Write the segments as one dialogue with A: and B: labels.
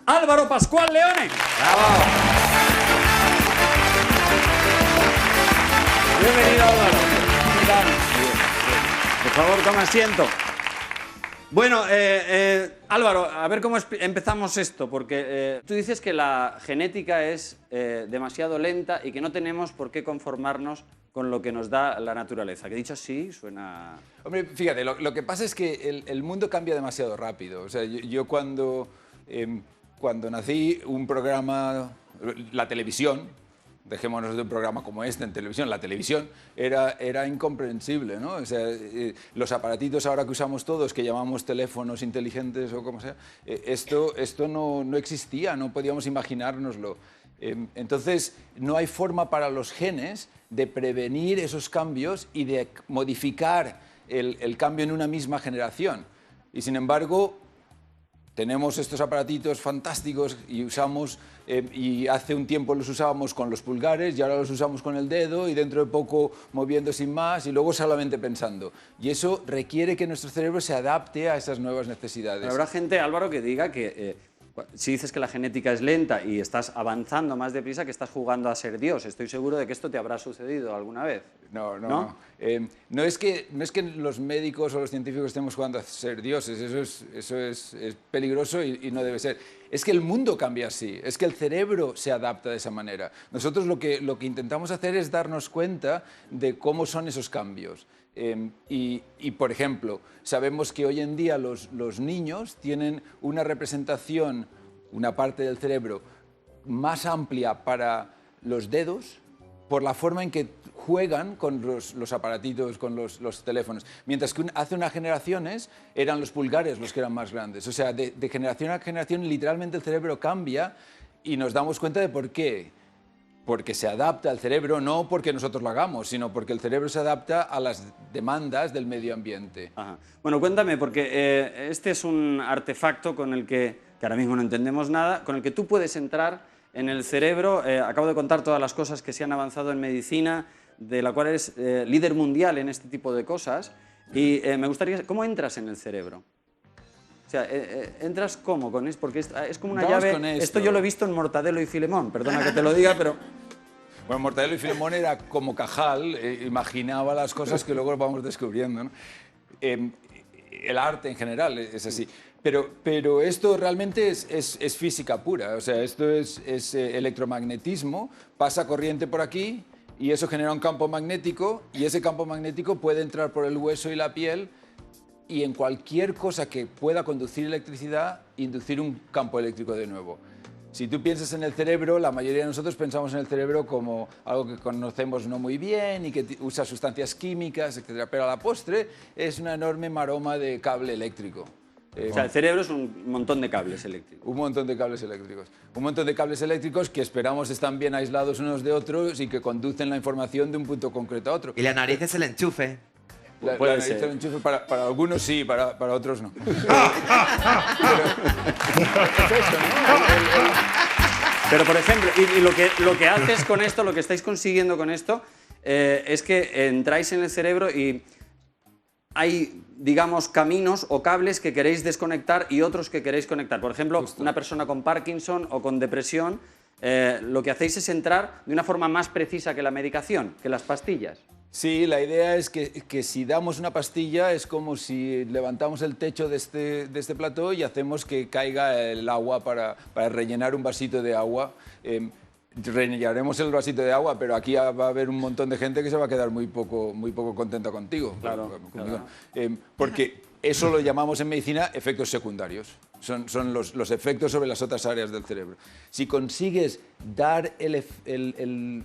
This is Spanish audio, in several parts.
A: Álvaro Pascual Leone.
B: ¡Bravo!
A: Bienvenido, Álvaro. ¿Qué tal? Por favor, toma asiento. Bueno, Álvaro, a ver cómo empezamos esto, porque tú dices que la genética es demasiado lenta y que no tenemos por qué conformarnos con lo que nos da la naturaleza. Que dicho así, suena...
B: Hombre, fíjate, lo que pasa es que el mundo cambia demasiado rápido. O sea, yo cuando nací, un programa, la televisión, dejémonos de un programa como este en televisión, la televisión era incomprensible, ¿no? O sea, los aparatitos ahora que usamos todos, que llamamos teléfonos inteligentes o como sea, esto no existía, no podíamos imaginárnoslo. Entonces, no hay forma para los genes de prevenir esos cambios y de modificar el cambio en una misma generación. Y sin embargo, tenemos estos aparatitos fantásticos y usamos, y hace un tiempo los usábamos con los pulgares y ahora los usamos con el dedo y dentro de poco moviendo sin más y luego solamente pensando. Y eso requiere que nuestro cerebro se adapte a esas nuevas necesidades.
A: Pero habrá gente, Álvaro, que diga que si dices que la genética es lenta y estás avanzando más deprisa, que estás jugando a ser Dios. Estoy seguro de que esto te habrá sucedido alguna vez.
B: No. No es que los médicos o los científicos estemos jugando a ser dioses, eso es peligroso y no debe ser. Es que el mundo cambia así, es que el cerebro se adapta de esa manera. Nosotros lo que intentamos hacer es darnos cuenta de cómo son esos cambios. Por ejemplo, sabemos que hoy en día los niños tienen una representación, una parte del cerebro más amplia para los dedos, por la forma en que juegan con los aparatitos, con los teléfonos. Mientras que hace unas generaciones eran los pulgares los que eran más grandes. O sea, de generación a generación literalmente el cerebro cambia y nos damos cuenta de por qué. Porque se adapta al cerebro, no porque nosotros lo hagamos, sino porque el cerebro se adapta a las demandas del medio ambiente.
A: Ajá. Bueno, cuéntame, porque este es un artefacto con el que ahora mismo no entendemos nada, con el que tú puedes entrar en el cerebro. Acabo de contar todas las cosas que se han avanzado en medicina, de la cual eres líder mundial en este tipo de cosas. Y me gustaría, ¿cómo entras en el cerebro? O sea, ¿entras cómo con esto? Porque es como una
B: Vamos
A: llave.
B: con
A: Esto yo lo he visto en Mortadelo y Filemón, perdona que te lo diga, pero...
B: Bueno, Mortadelo y Filemón era como Cajal, imaginaba las cosas que luego vamos descubriendo, ¿no? El arte en general es así. Pero esto realmente es física pura, o sea, esto es electromagnetismo, pasa corriente por aquí y eso genera un campo magnético y ese campo magnético puede entrar por el hueso y la piel y en cualquier cosa que pueda conducir electricidad, inducir un campo eléctrico de nuevo. Si tú piensas en el cerebro, la mayoría de nosotros pensamos en el cerebro como algo que conocemos no muy bien y que usa sustancias químicas, etc. Pero a la postre es una enorme maroma de cable eléctrico.
A: O sea, el cerebro es un montón de cables eléctricos.
B: Un montón de cables eléctricos. Un montón de cables eléctricos que esperamos están bien aislados unos de otros y que conducen la información de un punto concreto a otro.
C: Y la nariz es el enchufe.
B: La nariz del enchufe para algunos sí, para otros no.
A: Pero, por ejemplo, y lo que haces con esto, lo que estáis consiguiendo con esto, es que entráis en el cerebro y hay, digamos, caminos o cables que queréis desconectar y otros que queréis conectar. Por ejemplo, una persona con Parkinson o con depresión, lo que hacéis es entrar de una forma más precisa que la medicación, que las pastillas.
B: Sí, la idea es que si damos una pastilla es como si levantamos el techo de este plató y hacemos que caiga el agua para rellenar un vasito de agua. Rellenaremos el vasito de agua, pero aquí va a haber un montón de gente que se va a quedar muy poco contenta contigo.
A: Claro.
B: Porque eso lo llamamos en medicina efectos secundarios. Son los efectos sobre las otras áreas del cerebro. Si consigues dar el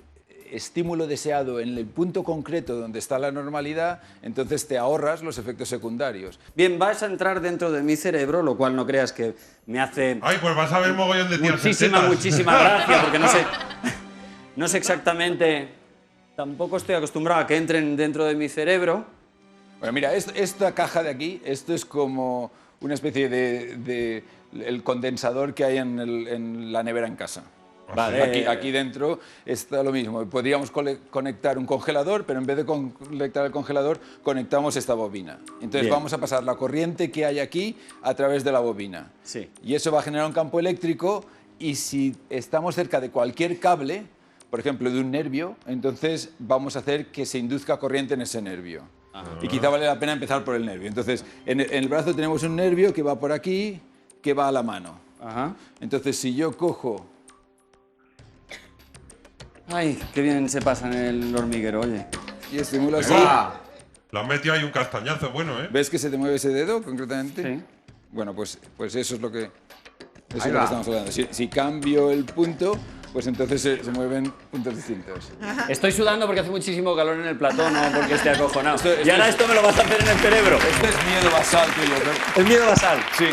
B: estímulo deseado en el punto concreto donde está la normalidad, entonces te ahorras los efectos secundarios.
A: Bien, vas a entrar dentro de mi cerebro, lo cual no creas que me hace...
D: Ay, pues vas a ver mogollón de tías en tetas.
A: Muchísima gracia, porque no sé exactamente... Tampoco estoy acostumbrado a que entren dentro de mi cerebro.
B: Bueno, mira, esta caja de aquí, esto es como una especie de el condensador que hay en la nevera en casa.
A: Vale.
B: Aquí dentro está lo mismo. Podríamos conectar un congelador, pero en vez de conectar el congelador, conectamos esta bobina. Entonces
A: Bien.
B: vamos a pasar la corriente que hay aquí a través de la bobina.
A: Sí.
B: Y eso va a generar un campo eléctrico y si estamos cerca de cualquier cable, por ejemplo, de un nervio, entonces vamos a hacer que se induzca corriente en ese nervio. Y quizá vale la pena empezar por el nervio. Entonces, en el brazo tenemos un nervio que va por aquí, que va a la mano.
A: Ajá.
B: Entonces, si yo cojo...
A: Ay, qué bien se pasa en el hormiguero, oye.
B: y estimulo así,
D: Venga. Le has metido ahí un castañazo bueno, ¿eh?
B: ¿ves que se te mueve ese dedo concretamente?
A: Sí.
B: Bueno, pues eso es lo que,
C: Ahí va.
B: estamos hablando. Si cambio el punto, pues entonces se mueven puntos distintos.
A: Estoy sudando porque hace muchísimo calor en el plató, no porque esté acojonado.
B: Esto
A: y ahora
B: es-
A: esto me lo vas a hacer en el cerebro.
B: Esto es miedo basal tuyo, ¿no?
A: El miedo basal.
B: Sí.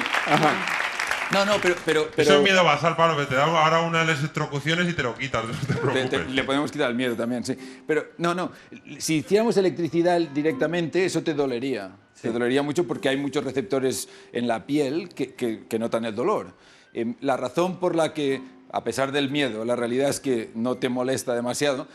B: No, pero
D: Eso es miedo basal, Pablo, que te da ahora unas electrocuciones y te lo quitas, no te preocupes.
B: le podemos quitar el miedo también, sí. Pero no, si hiciéramos electricidad directamente, eso te dolería. Te dolería mucho porque hay muchos receptores en la piel que notan el dolor. La razón por la que, a pesar del miedo, la realidad es que no te molesta demasiado,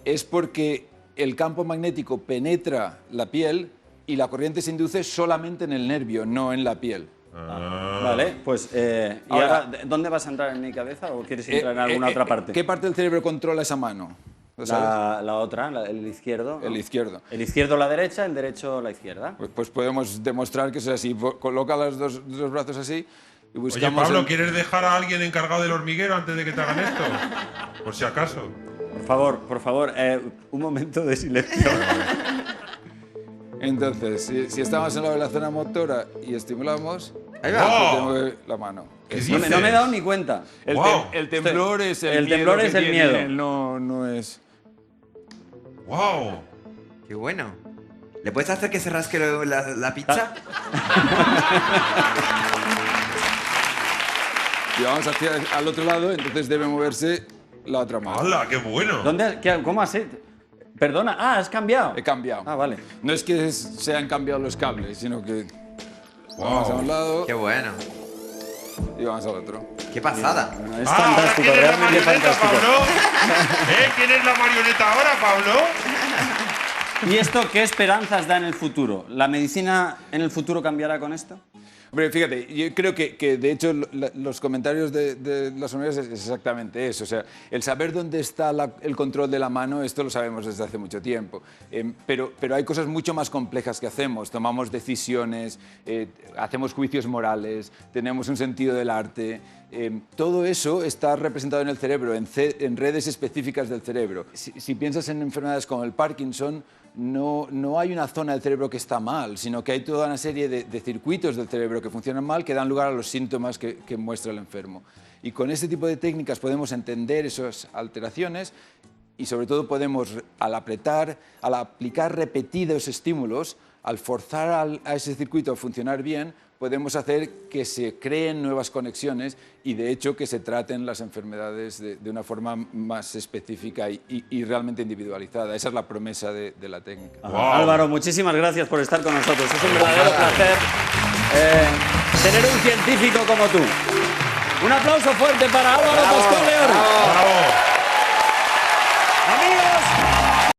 B: es porque el campo magnético penetra la piel y la corriente se induce solamente en el nervio, no en la piel.
A: Vale, pues. ¿Y ahora dónde vas a entrar en mi cabeza o quieres entrar en alguna otra parte?
B: ¿Qué parte del cerebro controla esa mano? ¿Lo sabes?
A: La otra, el izquierdo. ¿no?
B: El izquierdo.
A: El izquierdo la derecha, el derecho la izquierda.
B: Pues podemos demostrar que eso es así. Coloca los dos brazos así y
D: Oye,
B: buscamos...
D: Pablo,
B: el-
D: ¿quieres dejar a alguien encargado del hormiguero antes de que te hagan esto? Por si acaso.
A: Por favor, un momento de silencio.
B: Entonces, si estamos en la zona motora y estimulamos,
C: Ahí
B: se
C: va.
D: ¡Oh!
B: te mueve la mano.
D: ¿Qué
A: No me he
D: dices?
A: dado ni cuenta.
D: Guau.
B: El temblor es el
A: El
B: miedo.
A: temblor
B: que
A: es el
B: tiene
A: miedo.
B: él, no es...
D: ¡Wow!
C: Qué bueno. ¿Le puedes hacer que se rasque la pizza?
B: Y vamos hacia al otro lado, entonces debe moverse la otra mano.
D: ¡Hala, qué bueno!
A: ¿Cómo has hecho? Perdona, has cambiado.
B: He cambiado.
A: Ah, vale.
B: No es que se han cambiado los cables, sino que vamos a un lado
C: Qué bueno.
B: y vamos al otro.
C: Qué pasada.
A: Bueno, es
D: ¿Ahora
A: fantástico,
D: quién es la
A: realmente
D: marioneta,
A: fantástico.
D: Pablo? ¿Quién es la marioneta ahora, Pablo?
A: ¿Y esto qué esperanzas da en el futuro? ¿La medicina en el futuro cambiará con esto?
B: Hombre, fíjate, yo creo que de hecho los comentarios de las hormigas es exactamente eso. O sea, el saber dónde está el control de la mano, esto lo sabemos desde hace mucho tiempo. Pero hay cosas mucho más complejas que hacemos. Tomamos decisiones, hacemos juicios morales, tenemos un sentido del arte. Todo eso está representado en el cerebro, en redes específicas del cerebro. Si piensas en enfermedades como el Parkinson, no hay una zona del cerebro que está mal, sino que hay toda una serie de circuitos del cerebro que funcionan mal que dan lugar a los síntomas que muestra el enfermo. Y con este tipo de técnicas podemos entender esas alteraciones y sobre todo podemos, al aplicar repetidos estímulos, al forzar a ese circuito a funcionar bien, podemos hacer que se creen nuevas conexiones y de hecho que se traten las enfermedades de una forma más específica y realmente individualizada. Esa es la promesa de la técnica.
D: Wow.
A: Álvaro, muchísimas gracias por estar con nosotros. Es un verdadero placer tener un científico como tú. Un aplauso fuerte para Álvaro Pascual León.
D: ¡Bravo!
A: Amigos,